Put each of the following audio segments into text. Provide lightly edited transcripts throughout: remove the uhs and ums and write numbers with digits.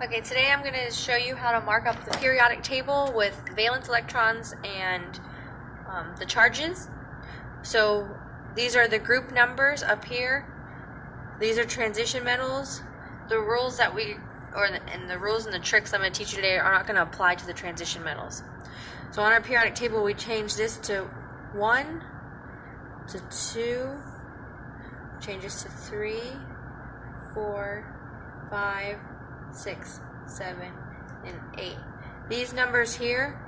Okay, today I'm going to show you how to mark up the periodic table with valence electrons and the charges. So these are the group numbers up here. These are transition metals. The rules that the rules and the tricks I'm going to teach you today are not going to apply to the transition metals. So on our periodic table, we change this to 1, to 2, change this to 3, 4, 5, 6, 7, and 8. These numbers here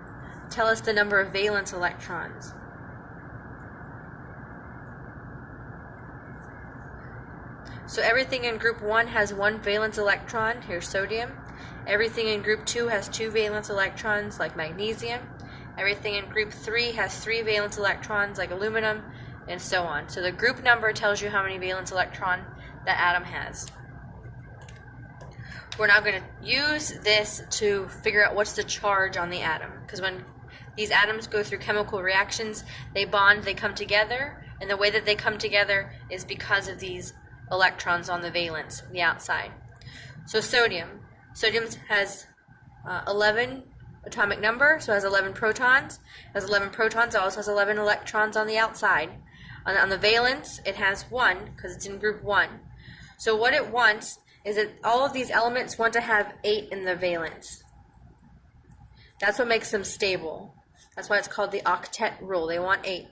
tell us the number of valence electrons. So everything in group 1 has 1 valence electron, here's sodium. Everything in group 2 has 2 valence electrons, like magnesium. Everything in group 3 has 3 valence electrons, like aluminum, and so on. So the group number tells you how many valence electron that atom has. We're now going to use this to figure out what's the charge on the atom, because when these atoms go through chemical reactions, they bond, they come together, and the way that they come together is because of these electrons on the valence, the outside. So sodium has 11 atomic number, so it has 11 protons. It has 11 protons, it also has 11 electrons on the outside. On the valence, it has 1, because it's in group 1. So what it wants is that all of these elements want to have 8 in the valence. That's what makes them stable. That's why it's called the octet rule. They want 8.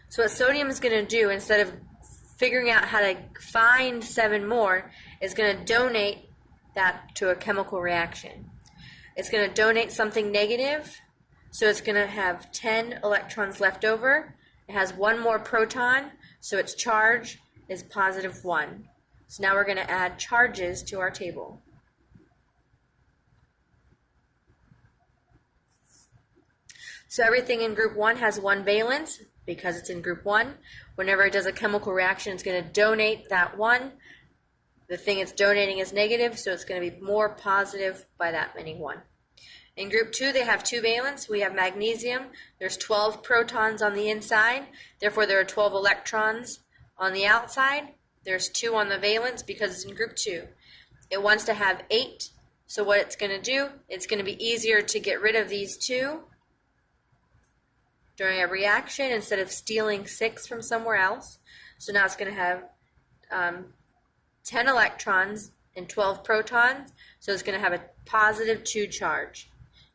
So what sodium is going to do, instead of figuring out how to find 7 more, is going to donate that to a chemical reaction. It's going to donate something negative, so it's going to have 10 electrons left over. It has 1 more proton, so its charge is positive 1. So now we're going to add charges to our table. So everything in group 1 has 1 valence because it's in group 1. Whenever it does a chemical reaction, it's going to donate that 1. The thing it's donating is negative, so it's going to be more positive by that many 1. In group 2, they have 2 valence. We have magnesium. There's 12 protons on the inside. Therefore, there are 12 electrons on the outside. There's 2 on the valence because it's in group 2. It wants to have 8. So what it's going to do, it's going to be easier to get rid of these 2 during a reaction instead of stealing 6 from somewhere else. So now it's going to have 10 electrons and 12 protons. So it's going to have a positive 2 charge.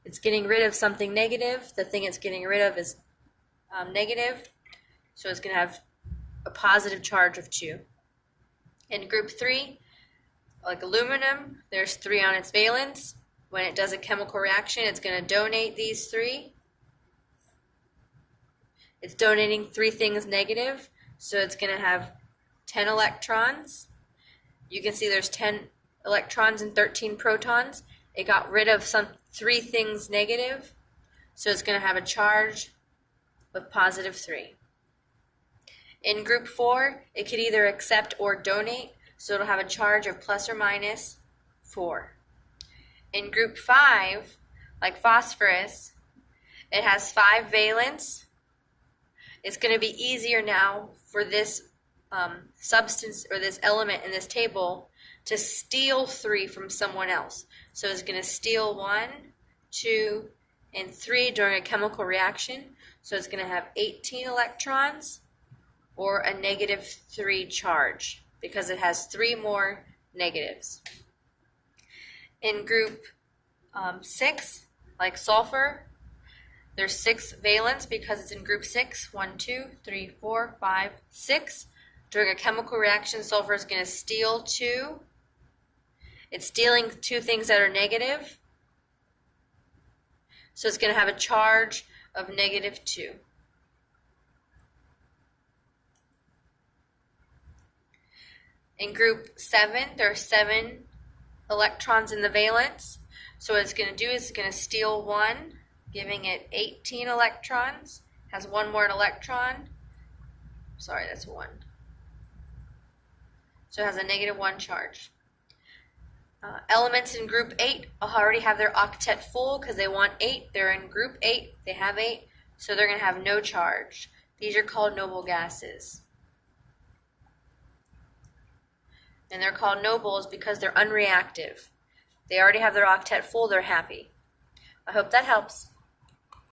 It's getting rid of something negative. The thing it's getting rid of is negative. So it's going to have a positive charge of 2. In group 3, like aluminum, there's 3 on its valence. When it does a chemical reaction, it's going to donate these 3. It's donating 3 things negative, so it's going to have 10 electrons. You can see there's 10 electrons and 13 protons. It got rid of 3 things negative, so it's going to have a charge of positive 3. In group 4, it could either accept or donate, so it'll have a charge of plus or minus 4. In group 5, like phosphorus, it has 5 valence. It's going to be easier now for this substance or this element in this table to steal 3 from someone else. So it's going to steal 1, 2, and 3 during a chemical reaction. So it's going to have 18 electrons or a negative 3 charge because it has 3 more negatives. In group 6, like sulfur, there's 6 valence because it's in group 6. 1, 2, 3, 4, 5, 6. During a chemical reaction, sulfur is going to steal 2. It's stealing 2 things that are negative. So it's going to have a charge of negative 2. In group 7, there are 7 electrons in the valence. So what it's going to do is it's going to steal 1, giving it 18 electrons. Has 1 more electron. Sorry, that's 1. So it has a negative 1 charge. Elements in group 8 already have their octet full because they want 8. They're in group 8. They have 8. So they're going to have no charge. These are called noble gases. And they're called nobles because they're unreactive. They already have their octet full, they're happy. I hope that helps.